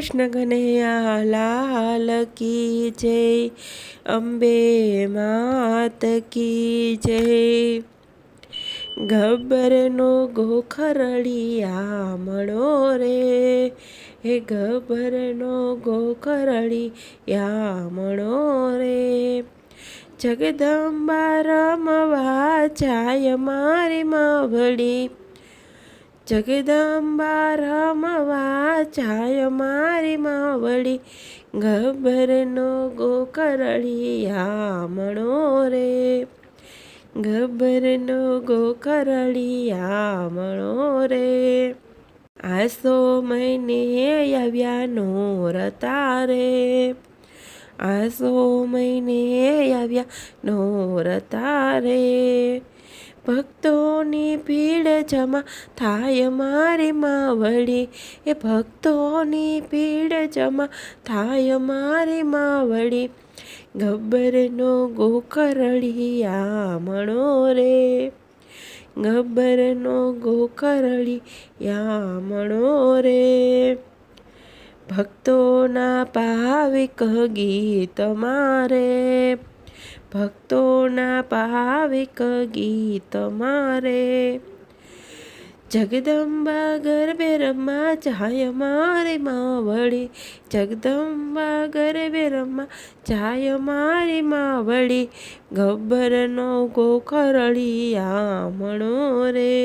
કૃષ્ણ કનૈયા લાલ કી જય, અંબે માત કી જય. ગબ્બરનો ગોખરડિયા મળો રે, હે ગબ્બરનો ગોખરડિયા મળો રે. જગદંબા રમવા જાય મારી માવડી, જગદંબા રમવા જાય મારી માવડી. ગબ્બરનો ગોખરડિયા મળો રે, ગબ્બરનો ગોખરડિયા મળો રે. આસો મહિને આવ્યા નોરતા રે, આસો મહિને આવ્યા નોરતા રે. ભક્તોની ભીડ જમા થાય મારી માવડી, એ ભક્તોની ભીડ જમા થાય મારી માવડી. ગબ્બરનો ગોખરડિયા મળો રે, ગબ્બરનો ગોખરડિયા મળો રે. ભક્તોના ભાવિક ગીત મારે, ભક્તોના ભાવિક ગીત મારે. જગદંબા ગરબે રમવા જાય મારી માવડી, જગદંબા ગરબે રમવા જાય મારી માવડી. ગબ્બરનો ગોખરડિયા મળો રે,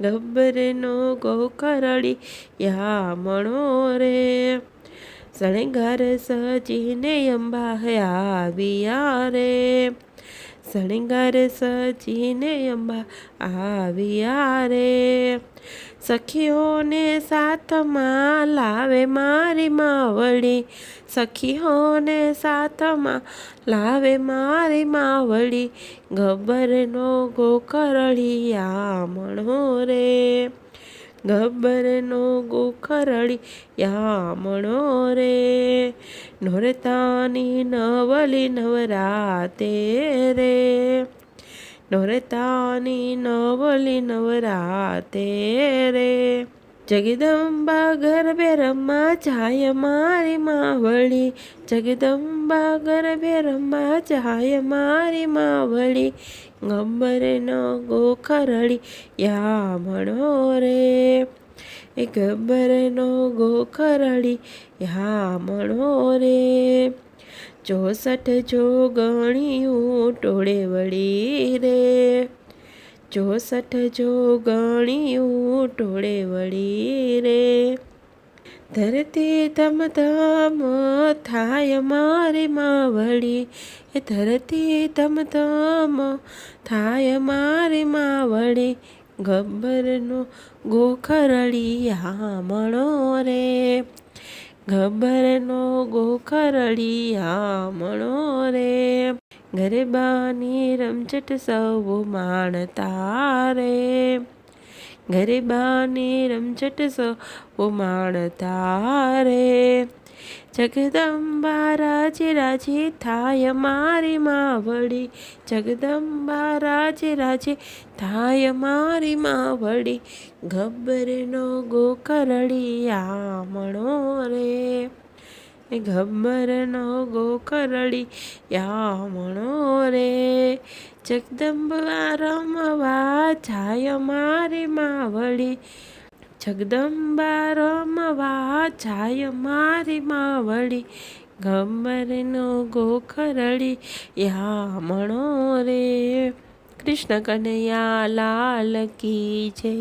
ગબ્બરનો ગોખરડિયા મળો રે. શણગાર સજીને અંબા આવ્યા રે, શણગાર સજીને અંબા આવ્યા રે. સખીઓને સાથમાં લાવે મારી માવડી, સખીઓને સાથમાં લાવે મારી માવડી. ગબ્બરનો ગોખરડિયા મળો રે, ગબ્બરનો ગોખરડિયા મળો રે. નોરતાની નવલી નવરાતે રે, નોરતાની નવલી નવરાતે રે. જગદંબા ગરબે રમવા જાય મારી માવડી, જગદંબા ગરબે રમવા જાય મારી માવડી. ગબ્બરનો ગોખરડિયા મળો રે, એ ગબ્બરનો ગોખરડિયા મળો રે. 64 જોગણીયું ટોળે વળી રે, 64 જોગણીયું ટોળે વળી રે. ધરતી ધમ ધમ થાય મારી માવડી, એ ધરતી ધમ ધમ થાય મારી માવડી. ગબ્બરનો ગોખરડિયા મળો રે, ગબ્બરનો ગોખરડિયા મળો રે. ગરબાની રમઝટ સૌ માણતા રે, ગરબાની રમઝટ સૌ માણતા રે. જગદંબા રાજી રાજી થાય મારી માવડી, જગદંબા રાજી રાજી થાય મારી માવડી. ગબ્બરનો ગોખરડિયા મળો રે, એ ગબ્બરનો ગોખરડિયા મળો રે. જગદંબા રમવા જાય મારી માવડી, જગદંબા રમવા જાય મારી માવડી. ગબ્બરનો ગોખરડિયા મળો રે. કૃષ્ણ કનૈયા લાલ કી જય.